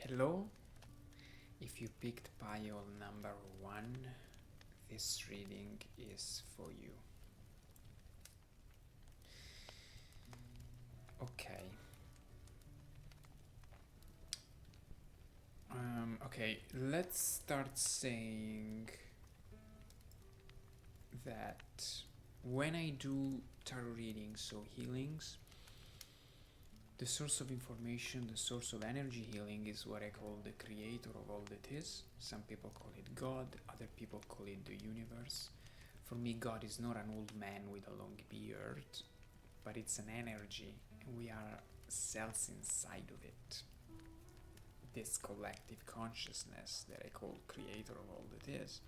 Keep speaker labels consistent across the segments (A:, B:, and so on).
A: Hello, if you picked pile number 1, this reading is for you. Okay. Okay, let's start saying that when I do tarot readings, so healings, the source of information, the source of energy healing is what I call the creator of all that is. Some people call it God, other people call it the universe. For me, God is not an old man with a long beard, but it's an energy, and we are cells inside of it. This collective consciousness that I call creator of all that is.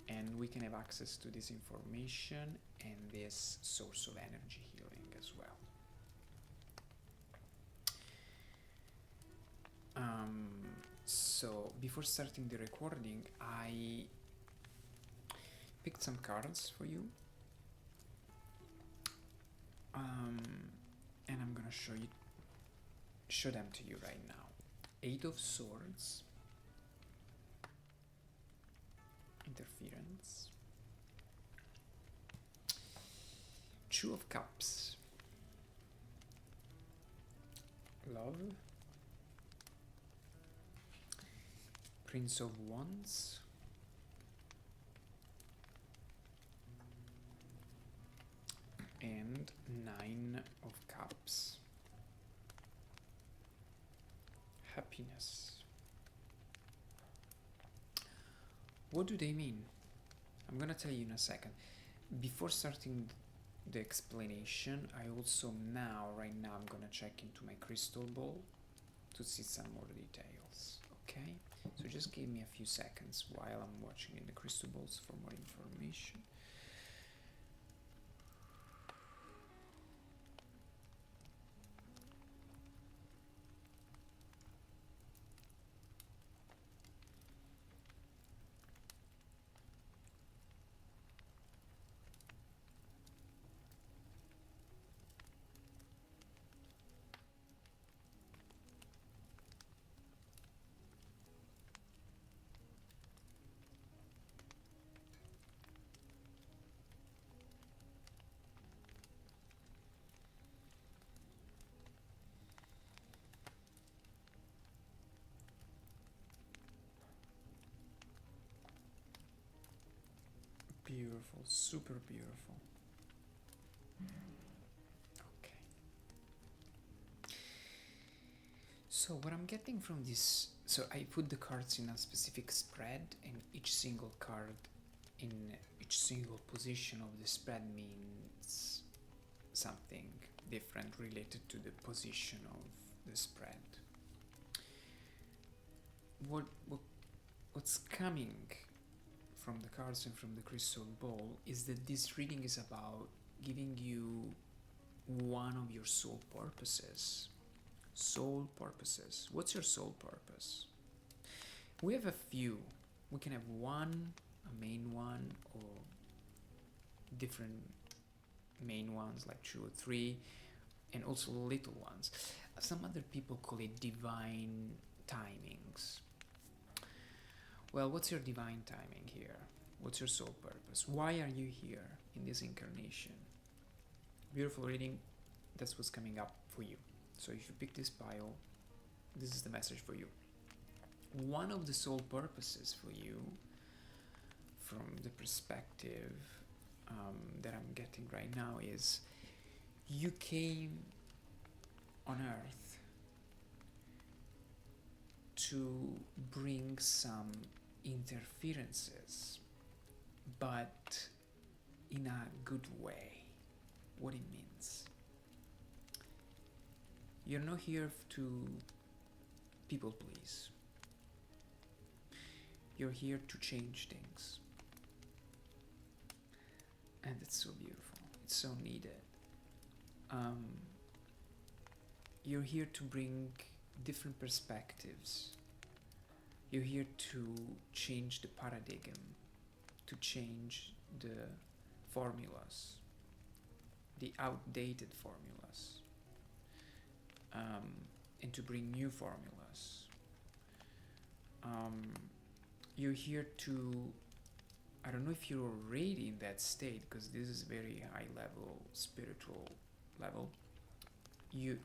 A: And we can have access to this information and this source of energy healing as well. So before starting the recording, I picked some cards for you. And I'm gonna show them to you right now. 8 of Swords, Interference, 2 of Cups, Love, Prince of Wands, and 9 of Cups. Happiness. What do they mean? I'm gonna tell you in a second. Before starting the explanation, I also right now I'm gonna check into my crystal ball to see some more details. Okay? So just give me a few seconds while I'm watching in the crystal balls for more information. Beautiful, super beautiful. Okay. So what I'm getting from this, so I put the cards in a specific spread, and each single card in each single position of the spread means something different related to the position of the spread. What's coming from the cards and from the crystal ball is that this reading is about giving you one of your soul purposes. Soul purposes. What's your soul purpose? We have a few. We can have one, a main one, or different main ones like 2 or 3, and also little ones. Some other people call it divine timings. Well, what's your divine timing here? What's your soul purpose? Why are you here in this incarnation? Beautiful reading. That's what's coming up for you. So if you pick this pile, this is the message for you. One of the soul purposes for you, from the perspective that I'm getting right now, is you came on Earth to bring some interferences, but in a good way. What it means. You're not here to people please. You're here to change things. And it's so beautiful. It's so needed. You're here to bring different perspectives. You're here to change the paradigm, to change the formulas, the outdated formulas, and to bring new formulas. you're here to, I don't know if you're already in that state, because this is very high level, spiritual level. You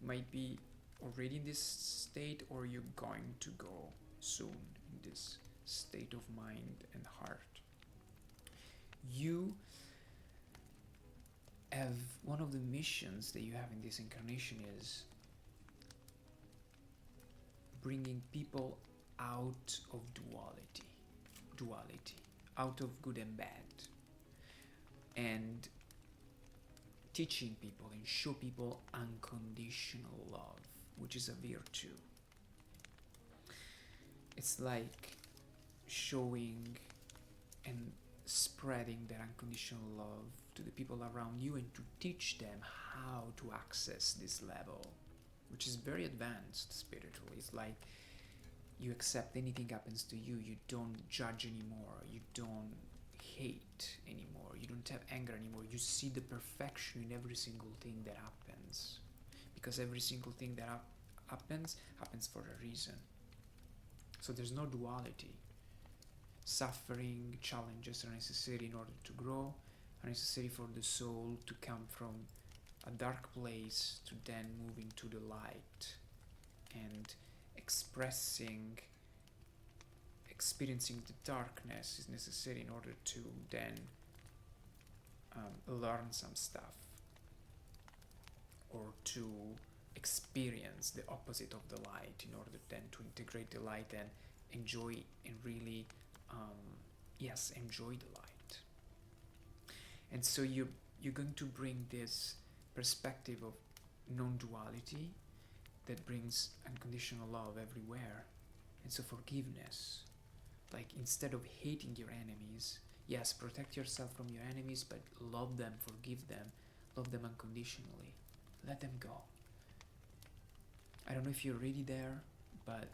A: might be already in this state, or you're going to go soon in this state of mind and heart. You have, one of the missions that you have in this incarnation is bringing people out of duality, out of good and bad, and teaching people and show people unconditional love, which is a virtue. It's like showing and spreading that unconditional love to the people around you, and to teach them how to access this level, which is very advanced spiritually. It's like you accept anything happens to you. You don't judge anymore. You don't hate anymore. You don't have anger anymore. You see the perfection in every single thing that happens, because every single thing that happens for a reason. So there's no duality. Suffering, challenges are necessary in order to grow, are necessary for the soul to come from a dark place to then move into the light, and experiencing the darkness is necessary in order to then learn some stuff, or to experience the opposite of the light, in order then to integrate the light and enjoy and really enjoy the light. And so you're going to bring this perspective of non-duality that brings unconditional love everywhere. And so forgiveness, like instead of hating your enemies, yes, protect yourself from your enemies, but love them, forgive them, love them unconditionally, let them go. I don't know if you're already there, but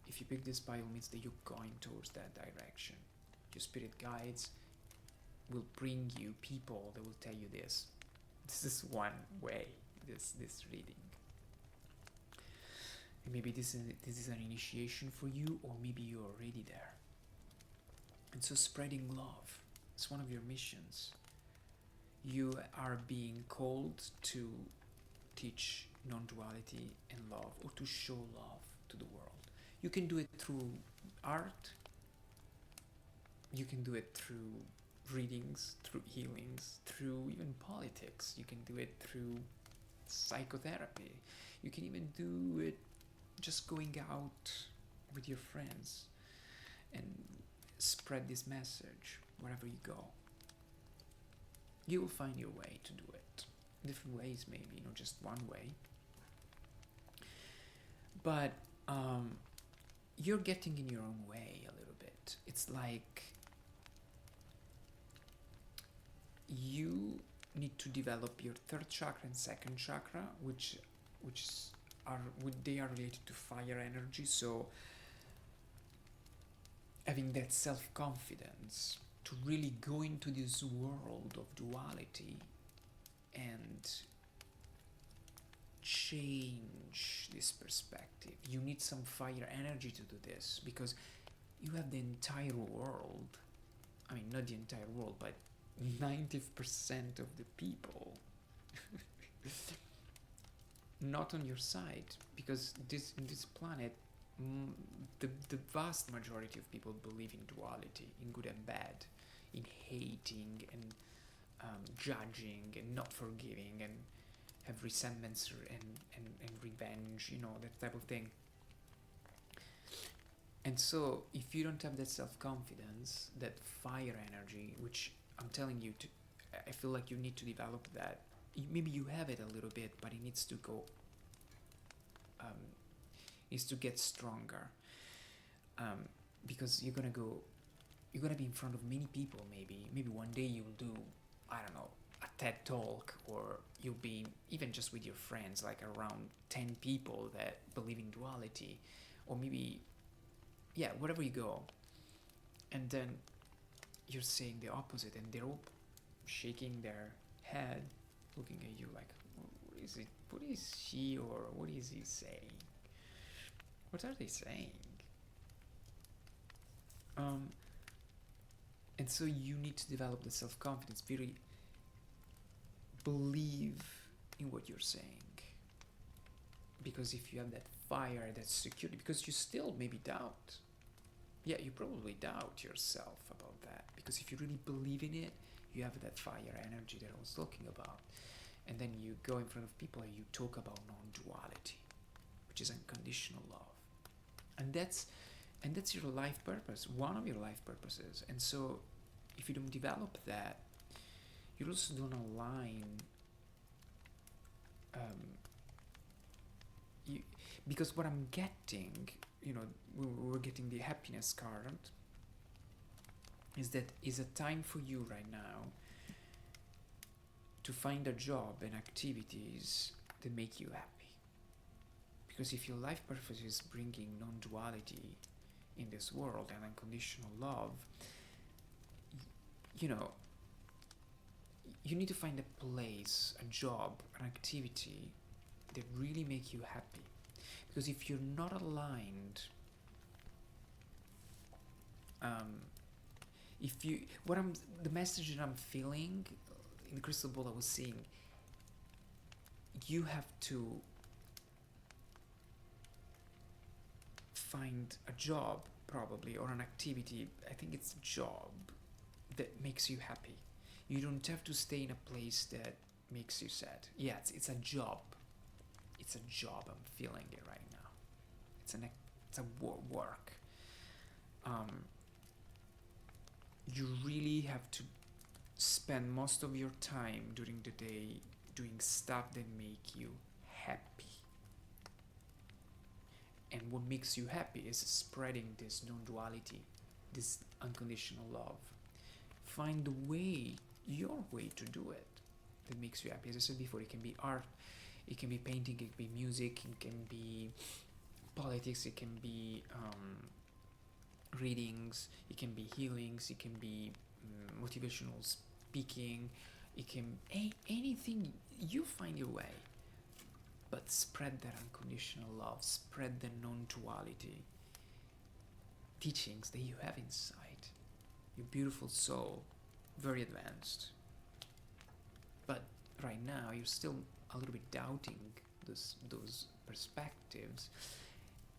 A: if you pick this Bible, it means that you're going towards that direction. Your spirit guides will bring you people that will tell you this. This is one way, this reading. And maybe this is an initiation for you, or maybe you're already there. And so spreading love is one of your missions. You are being called to teach non-duality and love, or to show love to the world. You can do it through art. You can do it through readings, through healings, through even politics. You can do it through psychotherapy. You can even do it just going out with your friends and spread this message wherever you go. You will find your way to do it. Different ways, maybe, not just one way. But you're getting in your own way a little bit. It's like you need to develop your third chakra and second chakra, which they are related to fire energy. So having that self-confidence to really go into this world of duality and change this perspective. You need some fire energy to do this, because you have the entire world, I mean not the entire world, but 90% of the people not on your side, because in this planet the vast majority of people believe in duality, in good and bad, in hating and judging and not forgiving, and have resentments and revenge, that type of thing. And so if you don't have that self-confidence, that fire energy, which I'm telling you, I feel like you need to develop that. Maybe you have it a little bit, but it needs to go, needs to get stronger, because you're gonna be in front of many people. Maybe one day you'll do, I don't know, a TED talk, or you'll be even just with your friends, like around 10 people that believe in duality, or maybe, wherever you go, and then you're saying the opposite, and they're all shaking their head, looking at you like, what is she, or what is he saying? What are they saying? Um, and so you need to develop the self-confidence, really believe in what you're saying. Because if you have that fire, that security, because you still maybe doubt. Yeah, you probably doubt yourself about that. Because if you really believe in it, you have that fire energy that I was talking about. And then you go in front of people and you talk about non-duality, which is unconditional love. And that's your life purpose, one of your life purposes. And so if you don't develop that, you also don't align because what I'm getting, we're getting the happiness card, is that is a time for you right now to find a job and activities that make you happy. Because if your life purpose is bringing non-duality in this world and unconditional love, you need to find a place, a job, an activity that really make you happy. Because if you're not aligned, the message that I'm feeling in the crystal ball I was seeing, you have to find a job probably, or an activity, I think it's a job, that makes you happy. You don't have to stay in a place that makes you sad. Yeah, it's a job. It's a job. I'm feeling it right now. It's a work. You really have to spend most of your time during the day doing stuff that make you happy. And what makes you happy is spreading this non-duality, this unconditional love. Find your way to do it that makes you happy. As I said before, it can be art, it can be painting, it can be music, it can be politics, it can be readings, it can be healings, it can be motivational speaking, it can anything. You find your way, but spread that unconditional love, spread the non-duality teachings that you have inside your beautiful soul, very advanced. But right now you're still a little bit doubting those perspectives,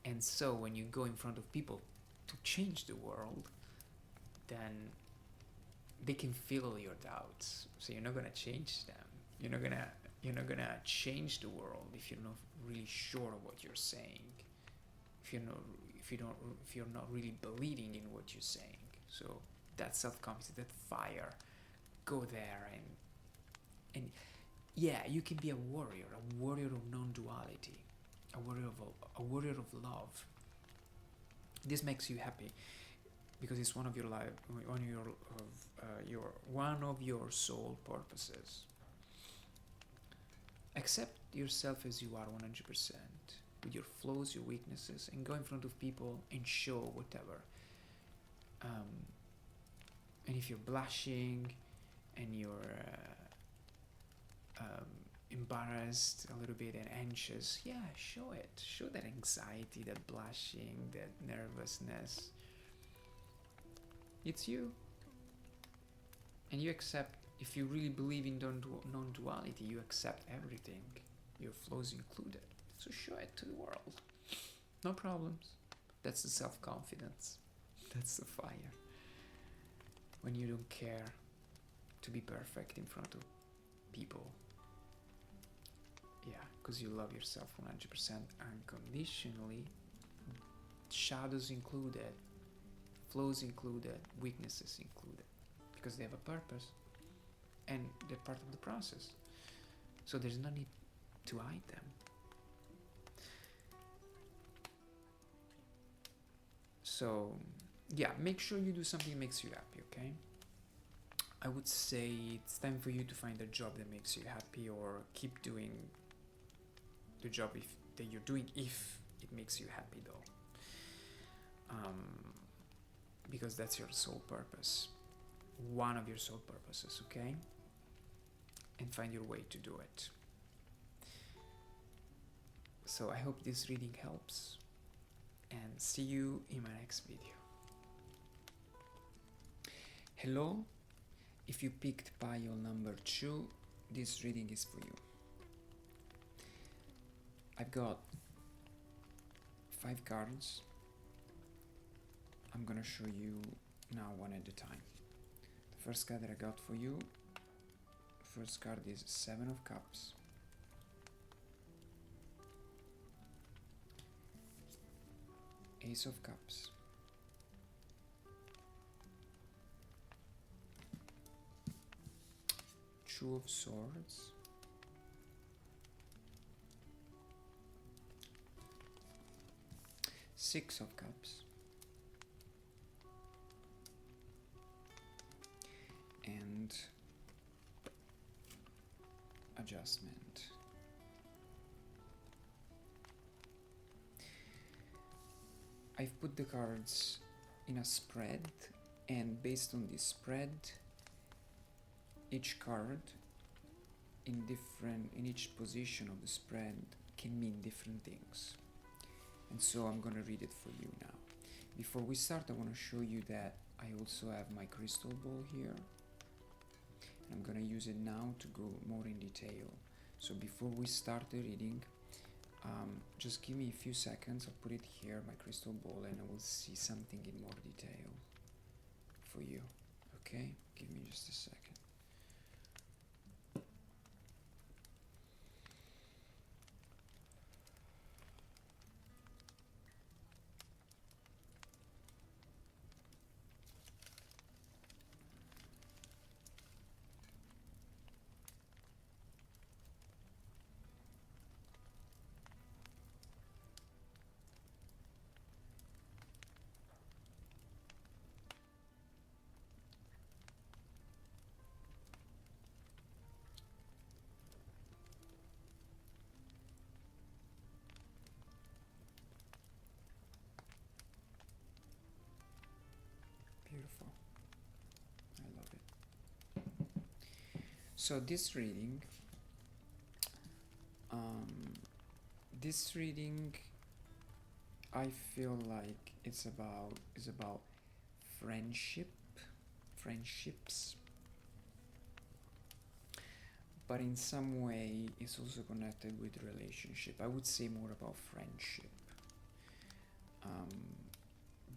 A: and so when you go in front of people to change the world, then they can feel your doubts. So you're not gonna change them. You're not gonna change the world if you're not really sure of what you're saying. If you're not really believing in what you're saying. So that self-confidence, that fire, go there and yeah, you can be a warrior of non-duality, a warrior of love. This makes you happy because it's one of your soul purposes. Accept yourself as you are 100%, with your flaws, your weaknesses, and go in front of people and show whatever. And if you're blushing and you're embarrassed a little bit and anxious, yeah, show it. Show that anxiety, that blushing, that nervousness. It's you. And you accept, if you really believe in non-duality, you accept everything, your flaws included. So show it to the world. No problems. That's the self-confidence. That's the fire. When you don't care to be perfect in front of people. Yeah, because you love yourself 100% unconditionally, shadows included, flaws included, weaknesses included, because they have a purpose and they're part of the process. So there's no need to hide them. So yeah, make sure you do something that makes you happy, okay? I would say it's time for you to find a job that makes you happy, or keep doing the job that you're doing if it makes you happy, though. Because that's your soul purpose, one of your soul purposes, okay? And find your way to do it. So I hope this reading helps, and see you in my next video. Hello, if you picked pile number 2, this reading is for you. I've got 5 cards. I'm gonna show you now one at a time. The first card that I got for you, first card is 7 of Cups. Ace of Cups. Two of Swords. Six of Cups. And Adjustment. I've put the cards in a spread, and based on this spread, each card in each position of the spread can mean different things. And so I'm gonna read it for you now. Before we start, I want to show you that I also have my crystal ball here. I'm gonna use it now to go more in detail. So before we start the reading, just give me a few seconds. I'll put it here, my crystal ball, and I will see something in more detail for you. Okay? Give me just a second. Beautiful. I love it. So this reading, I feel like it's about friendships, but in some way it's also connected with relationship. I would say more about friendship,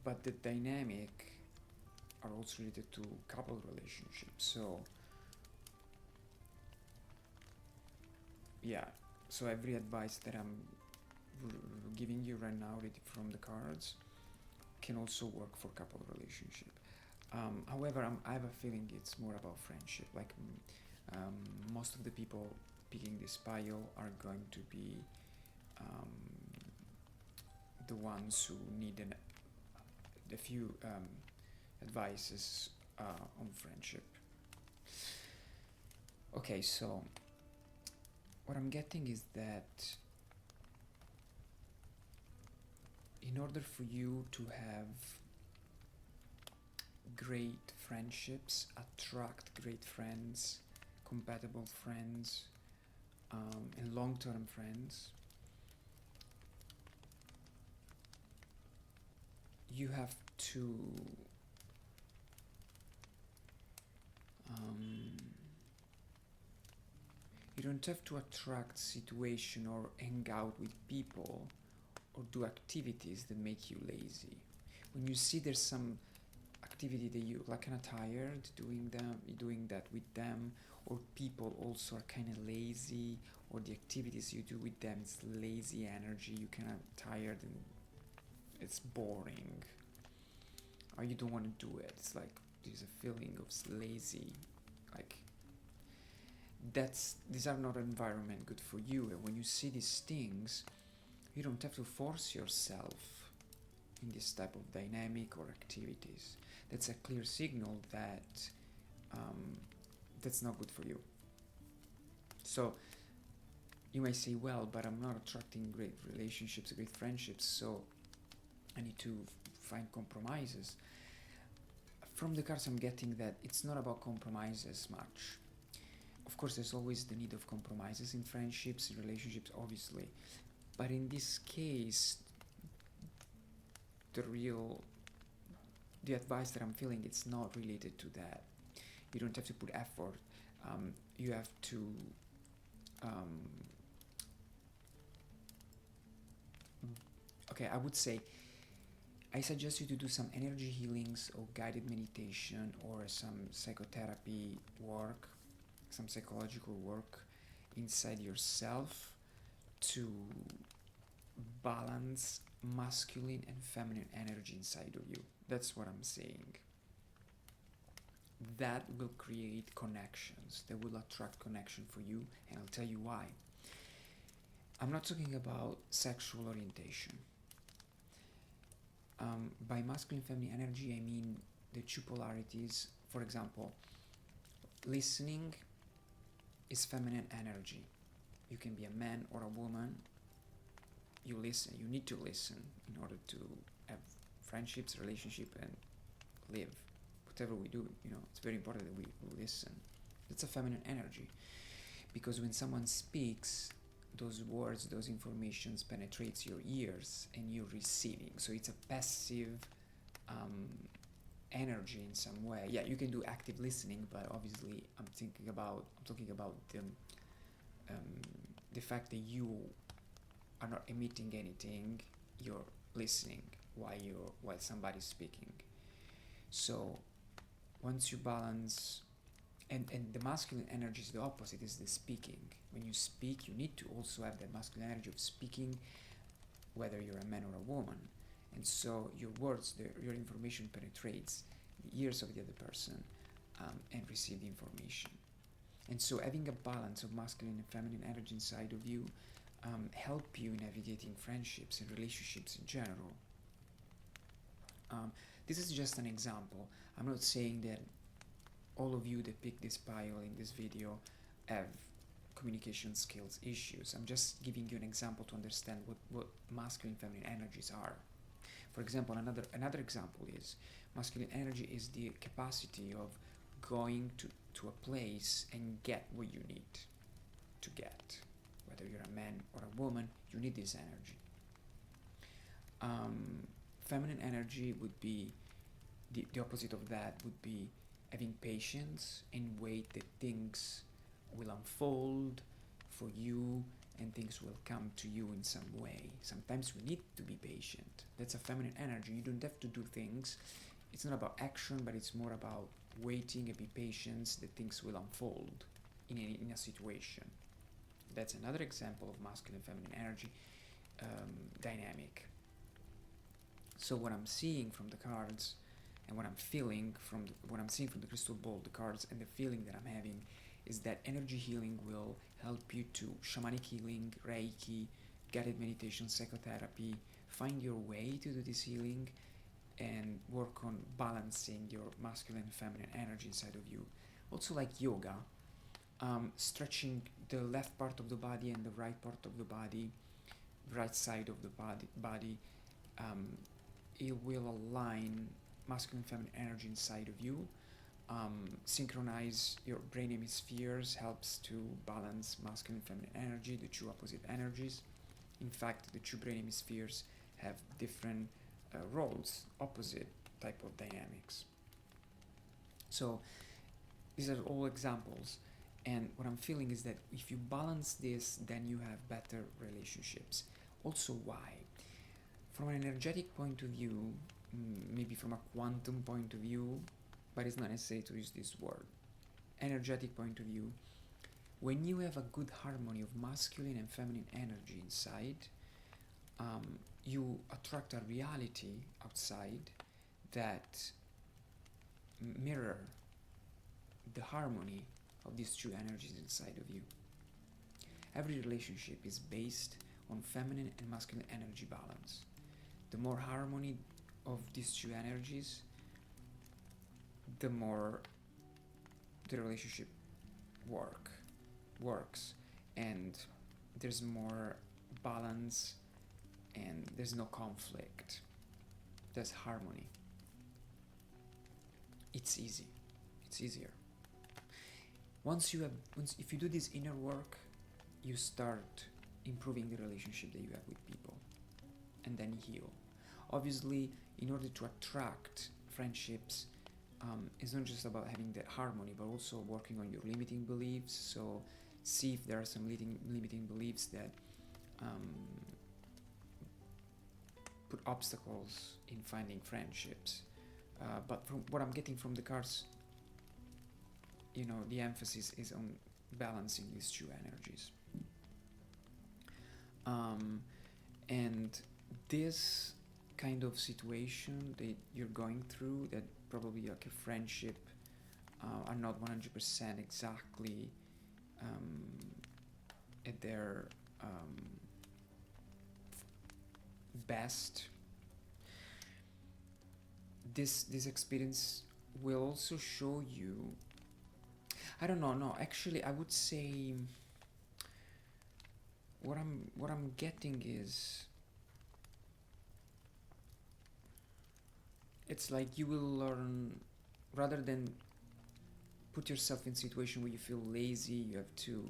A: but the dynamic are also related to couple relationships. So yeah, so every advice that I'm giving you right now from the cards can also work for couple relationship. However, I have a feeling it's more about friendship. Like most of the people picking this pile are going to be the ones who need a few advices on friendship. Okay, so what I'm getting is that in order for you to have great friendships, attract great friends, compatible friends, and long-term friends, you have to you don't have to attract situation or hang out with people or do activities that make you lazy. When you see there's some activity that you like kind of tired doing that with them, or people also are kind of lazy, or the activities you do with them is lazy energy, you kind of tired and it's boring, or you don't want to do it, it's like there's a feeling of lazy, like these are not an environment good for you. And when you see these things, you don't have to force yourself in this type of dynamic or activities. That's a clear signal that that's not good for you. So you may say, well, but I'm not attracting great relationships, great friendships, so I need to find compromises. From the cards I'm getting that it's not about compromises much. Of course, there's always the need of compromises in friendships, in relationships, obviously. But in this case, the real the advice that I'm feeling, it's not related to that. You don't have to put effort. You have to okay, I would say I suggest you to do some energy healings or guided meditation or some psychotherapy work, some psychological work inside yourself to balance masculine and feminine energy inside of you. That's what I'm saying. That will create connections, that will attract connection for you, and I'll tell you why. I'm not talking about sexual orientation. By masculine and feminine energy, I mean the two polarities. For example, listening is feminine energy. You can be a man or a woman. You listen. You need to listen in order to have friendships, relationship, and live. Whatever we do, it's very important that we listen. It's a feminine energy, because when someone speaks, those words, those informations penetrates your ears and you're receiving. So it's a passive energy in some way. Yeah, you can do active listening, but obviously I'm talking about the fact that you are not emitting anything, you're listening while somebody's speaking. So once you balance, and the masculine energy is the opposite, is the speaking. When you speak, you need to also have that masculine energy of speaking, whether you're a man or a woman. And so your words, your information penetrates the ears of the other person and receive the information. And so having a balance of masculine and feminine energy inside of you help you navigating friendships and relationships in general. This is just an example. I'm not saying that all of you that pick this pile in this video have communication skills issues. I'm just giving you an example to understand what masculine and feminine energies are. For example, another example is masculine energy is the capacity of going to a place and get what you need to get. Whether you're a man or a woman, you need this energy. Feminine energy would be the opposite of that, would be having patience and wait that things will unfold for you and things will come to you in some way. Sometimes we need to be patient. That's a feminine energy. You don't have to do things. It's not about action, but it's more about waiting and be patient that things will unfold in a situation. That's another example of masculine and feminine energy dynamic. So what I'm seeing from the cards and what I'm feeling what I'm seeing from the crystal ball, the cards, and the feeling that I'm having is that energy healing will help you to shamanic healing, Reiki, guided meditation, psychotherapy, find your way to do this healing and work on balancing your masculine and feminine energy inside of you. Also like yoga, stretching the left part of the body and the right part of the body, right side of the body, it will align masculine and feminine energy inside of you. Synchronize your brain hemispheres, helps to balance masculine and feminine energy, the two opposite energies. In fact, the two brain hemispheres have different roles, opposite type of dynamics. So these are all examples, and what I'm feeling is that if you balance this, then you have better relationships. Also, why? From an energetic point of view, maybe from a quantum point of view, but it's not necessary to use this word, energetic point of view, when you have a good harmony of masculine and feminine energy inside, you attract a reality outside that mirror the harmony of these two energies inside of you. Every relationship is based on feminine and masculine energy balance. The more harmony of these two energies, the more the relationship works, and there's more balance and there's no conflict. There's harmony. It's easy. It's easier. If you do this inner work, you start improving the relationship that you have with people, and then heal. Obviously, in order to attract friendships is not just about having that harmony, but also working on your limiting beliefs. So see if there are some limiting beliefs that put obstacles in finding friendships. But from what I'm getting from the cards, the emphasis is on balancing these two energies. And this kind of situation that you're going through, that probably like a friendship are not 100% exactly at their best, this experience will also show you, I don't know, no, actually I would say what I'm getting is, it's like you will learn, rather than put yourself in a situation where you feel lazy, you have to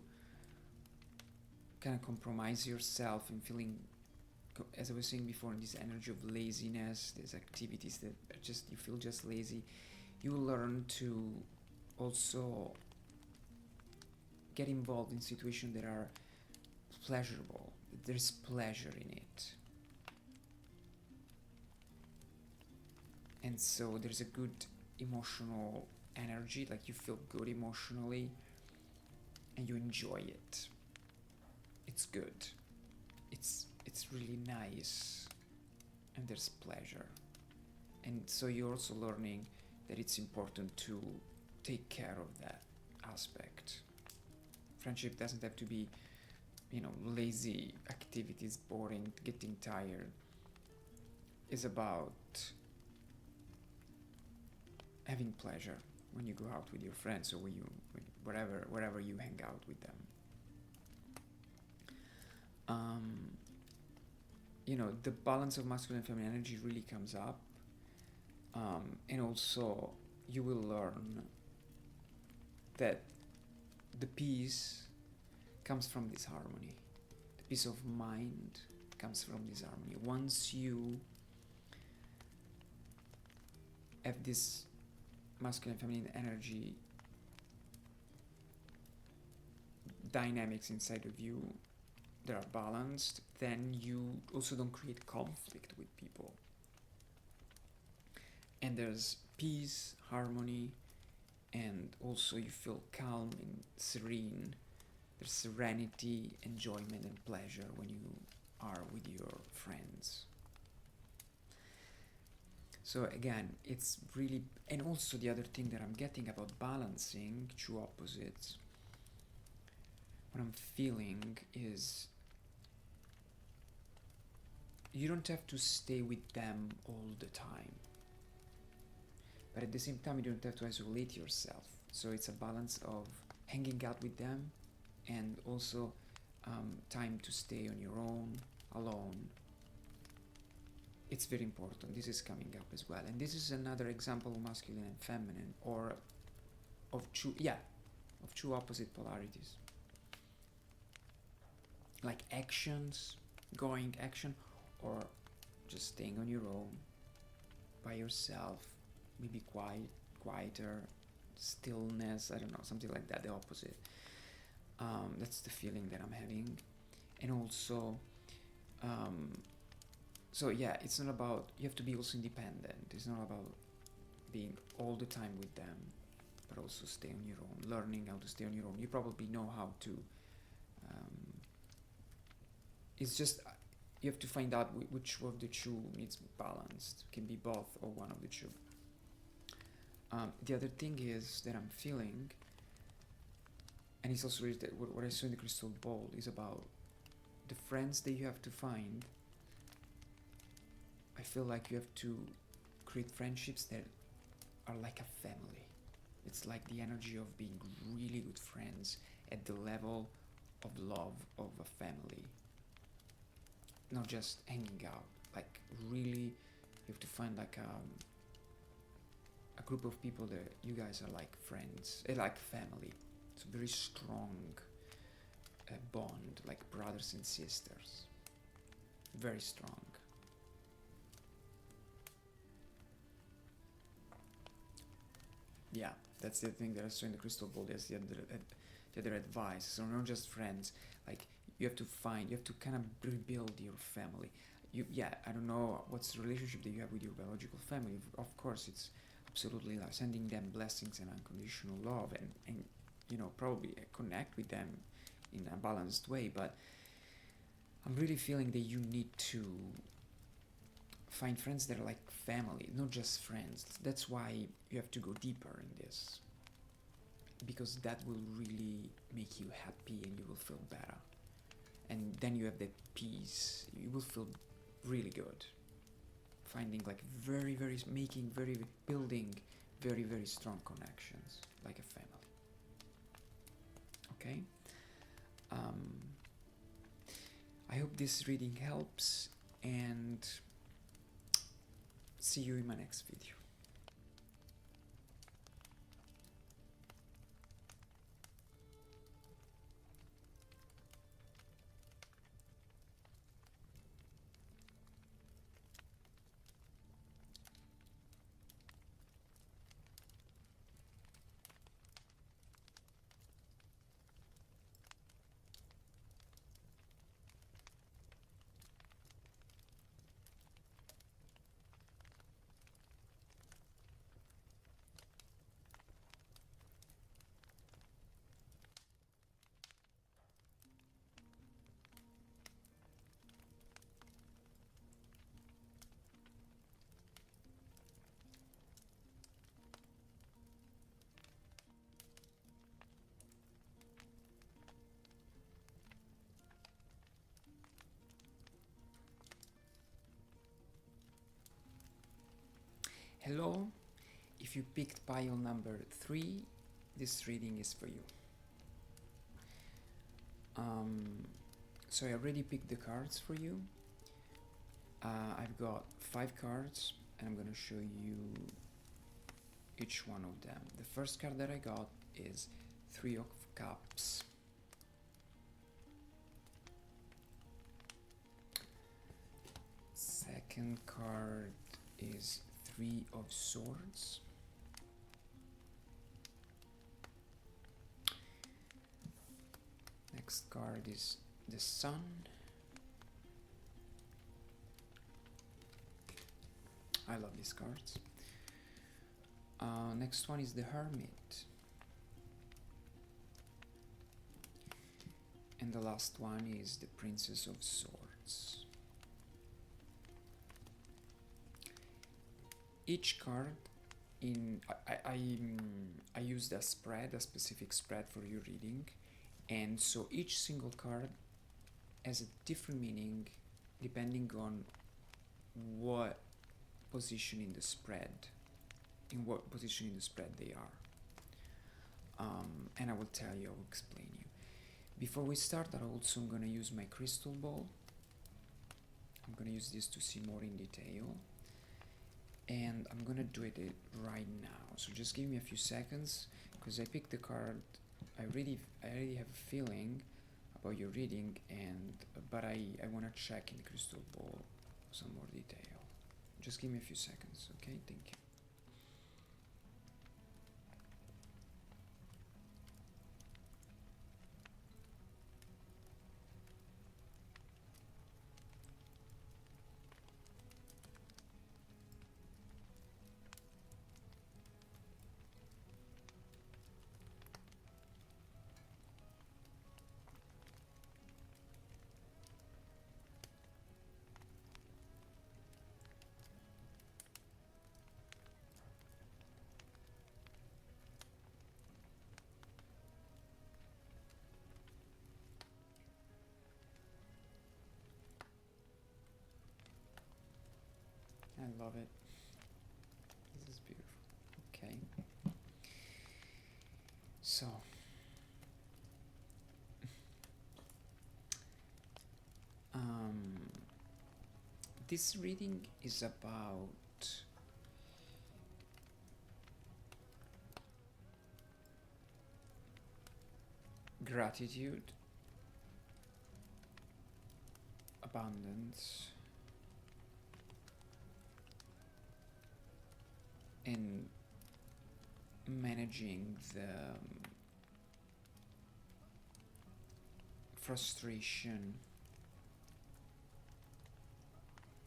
A: kind of compromise yourself and feeling, as I was saying before, this energy of laziness, these activities that are just, you feel just lazy. You will learn to also get involved in situations that are pleasurable. There's pleasure in it. And so there's a good emotional energy, like you feel good emotionally and you enjoy it. It's good. It's really nice and there's pleasure. And so you're also learning that it's important to take care of that aspect. Friendship doesn't have to be, lazy activities, boring, getting tired. It's about having pleasure when you go out with your friends, or wherever you hang out with them. The balance of masculine and feminine energy really comes up, and also you will learn that the peace comes from this harmony. The peace of mind comes from this harmony. Once you have this masculine and feminine energy dynamics inside of you that are balanced, then you also don't create conflict with people. And there's peace, harmony, and also you feel calm and serene. There's serenity, enjoyment, and pleasure when you are with your friends. So again, it's really, and also the other thing that I'm getting about balancing two opposites, what I'm feeling is you don't have to stay with them all the time, but at the same time you don't have to isolate yourself. So it's a balance of hanging out with them and also time to stay on your own, alone. It's very important. This is coming up as well, and this is another example of masculine and feminine, or of two opposite polarities, like action, or just staying on your own, by yourself, maybe quieter, stillness, I don't know, something like that, the opposite. That's the feeling that I'm having. And also, so yeah, it's not about, you have to be also independent. It's not about being all the time with them, but also stay on your own, learning how to stay on your own. You probably know how to, it's just, you have to find out which of the two needs balanced. It can be both or one of the two. The other thing is that I'm feeling, and it's also related, what I saw in the crystal ball is about the friends that you have to find. I feel like you have to create friendships that are like a family. It's like the energy of being really good friends at the level of love of a family. Not just hanging out, like really you have to find like a group of people that you guys are like friends, like family. It's a very strong bond, like brothers and sisters. Very strong. Yeah, that's the thing that I saw in the crystal ball. There's the other advice. So not just friends. Like you have to kind of rebuild your family. I don't know what's the relationship that you have with your biological family. Of course, it's absolutely like sending them blessings and unconditional love, and probably connect with them in a balanced way. But I'm really feeling that you need to find friends that are like family, not just friends. That's why you have to go deeper in this, because that will really make you happy and you will feel better. And then you have that peace. You will feel really good. Finding like building very, very strong connections, like a family. Okay? I hope this reading helps, and see you in my next video. Hello, if you picked pile number 3, this reading is for you. So I already picked the cards for you. I've got 5 cards, and I'm gonna show you each one of them. The first card that I got is 3 of Cups. Second card is 3 of Swords. Next card is the Sun. I love these cards. Next one is the Hermit. And the last one is the Princess of Swords. Each card I used a specific spread for your reading, and so each single card has a different meaning depending on what position in the spread they are. And I will tell you, I will explain you. Before we start, I also am going to use my crystal ball. I'm going to use this to see more in detail, and I'm going to do it right now. So just give me a few seconds, because I picked the card. I already have a feeling about your reading, but I want to check in the crystal ball some more detail. Just give me a few seconds, okay? Thank you. I love it. This is beautiful. Okay. So, this reading is about gratitude, abundance, and managing the frustration,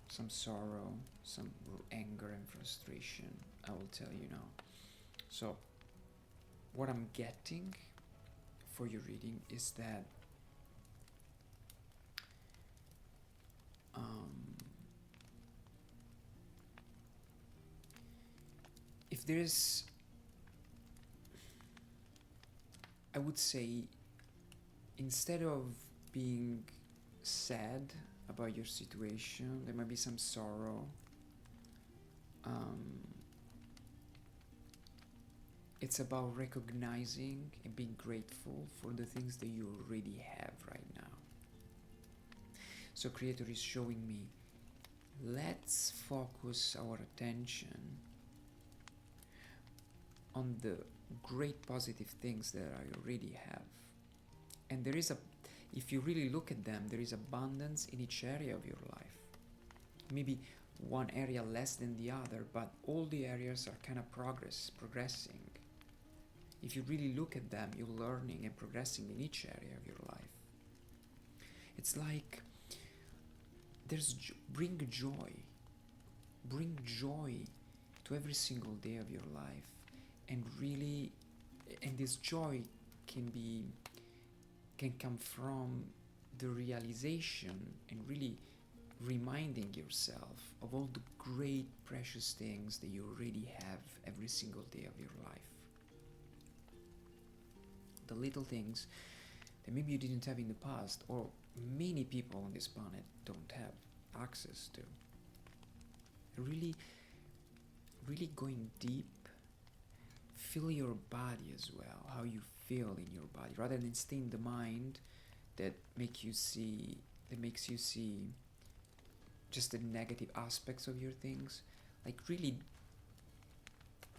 A: some sorrow, some anger and frustration. I will tell you now. So what I'm getting for your reading is that if there is, I would say, instead of being sad about your situation, there might be some sorrow. It's about recognizing and being grateful for the things that you already have right now. So Creator is showing me, let's focus our attention on the great positive things that I already have. And there is if you really look at them, there is abundance in each area of your life. Maybe one area less than the other, but all the areas are kind of progressing. If you really look at them, you're learning and progressing in each area of your life. It's like bring joy to every single day of your life, and this joy can come from the realization and really reminding yourself of all the great precious things that you already have every single day of your life. The little things that maybe you didn't have in the past, or many people on this planet don't have access to. Really going deep, feel your body as well, how you feel in your body, rather than stay in the mind that makes you see just the negative aspects of your things. Like really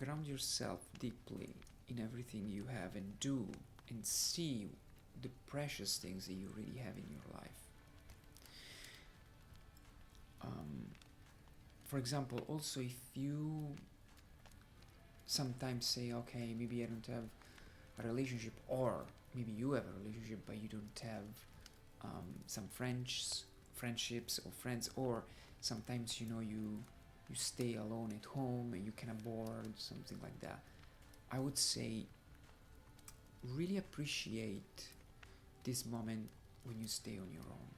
A: ground yourself deeply in everything you have and do, and see the precious things that you really have in your life. For example, also if you sometimes say, okay, maybe I don't have a relationship, or maybe you have a relationship but you don't have some friendships or friends, or sometimes you stay alone at home and you're kind of bored, something like that. I would say really appreciate this moment when you stay on your own,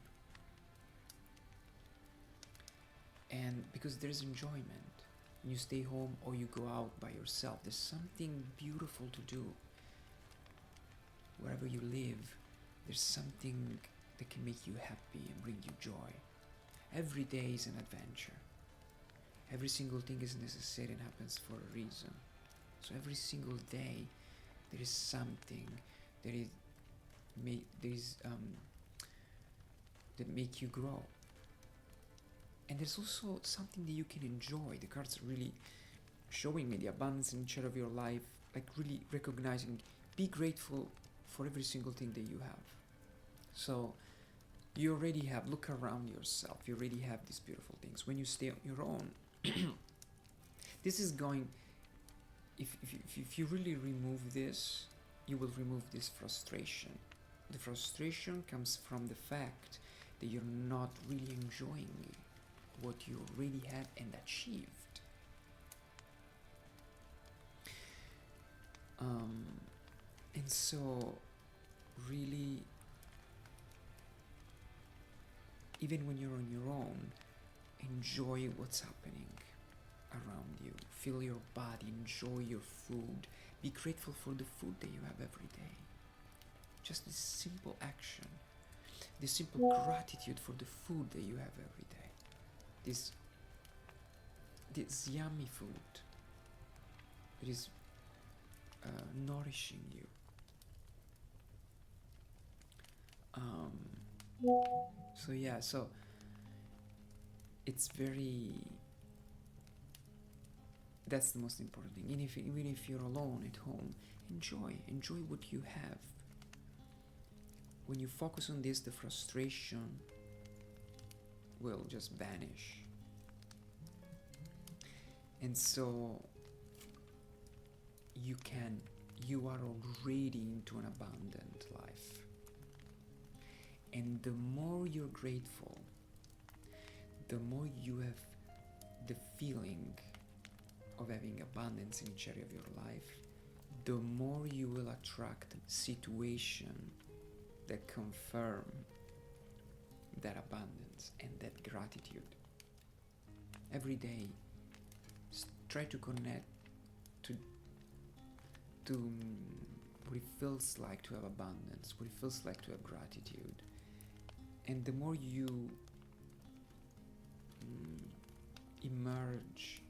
A: and because there's enjoyment when you stay home or you go out by yourself. There's something beautiful to do. Wherever you live, there's something that can make you happy and bring you joy. Every day is an adventure. Every single thing is necessary and happens for a reason. So every single day there is something that that make you grow. And there's also something that you can enjoy. The cards are really showing me the abundance in each area of your life, like really recognizing, be grateful for every single thing that you have. So you already have, look around yourself, you already have these beautiful things. When you stay on your own, this is going, if you really remove this, you will remove this frustration. The frustration comes from the fact that you're not really enjoying what you already have and achieved. And so really, even when you're on your own, enjoy what's happening around you. Feel your body, enjoy your food. Be grateful for the food that you have every day. Just this simple action, this simple gratitude for the food that you have every day. This yummy food that is nourishing you. So it's that's the most important thing. Even if you're alone at home, enjoy what you have. When you focus on this, the frustration will just vanish. And so you are already into an abundant life. And the more you're grateful, the more you have the feeling of having abundance in each area of your life, the more you will attract situations that confirm that abundance and that gratitude. Every day, try to connect to what it feels like to have abundance, what it feels like to have gratitude. And the more you immerse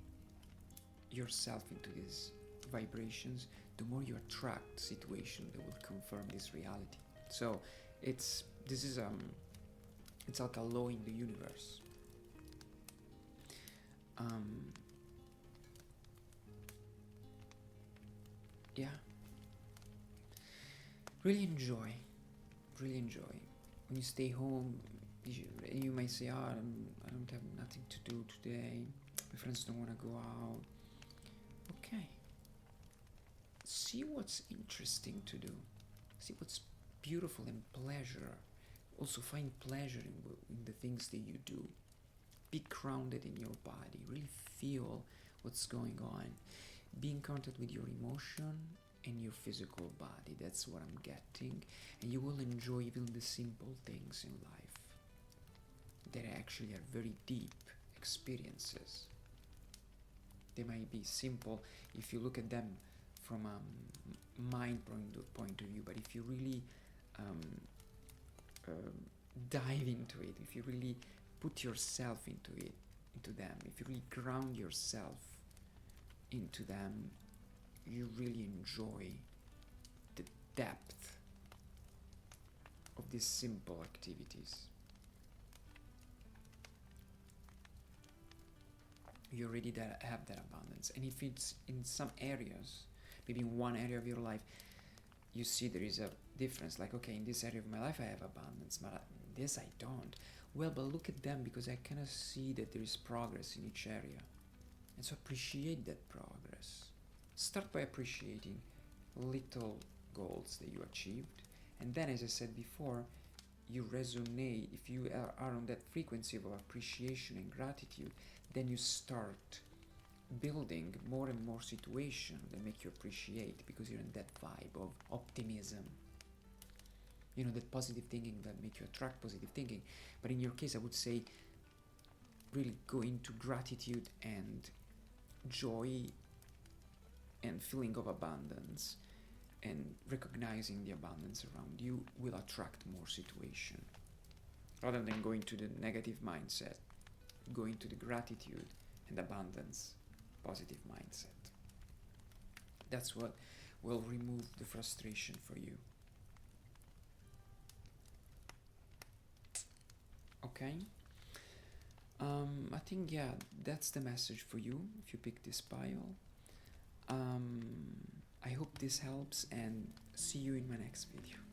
A: yourself into these vibrations, the more you attract situations that will confirm this reality. So it's like a law in the universe. Yeah. Really enjoy. When you stay home, you might say, I don't have nothing to do today. My friends don't want to go out. Okay. See what's interesting to do. See what's beautiful and pleasure. Also find pleasure in the things that you do. Be grounded in your body. Really feel what's going on. Be in contact with your emotion and your physical body. That's what I'm getting. And you will enjoy even the simple things in life that actually are very deep experiences. They might be simple if you look at them from a mind point of view, but if you really dive into it, if you really put yourself into them, if you really ground yourself into them, you really enjoy the depth of these simple activities. You already have that abundance. And if it's in some areas, maybe in one area of your life, you see there is a difference, like, okay, in this area of my life I have abundance, but in this I don't. Well, but look at them, because I kind of see that there is progress in each area. And so appreciate that progress. Start by appreciating little goals that you achieved. And then, as I said before, you resonate. If you are on that frequency of appreciation and gratitude, then you start building more and more situations that make you appreciate, because you're in that vibe of optimism. You know, that positive thinking that make you attract positive thinking. But in your case, I would say really go into gratitude and joy and feeling of abundance, and recognizing the abundance around you will attract more situation, rather than going to the negative mindset. Going to the gratitude and abundance positive mindset. That's what will remove the frustration for you. Okay? I think, yeah, that's the message for you if you pick this pile. I hope this helps, and see you in my next video.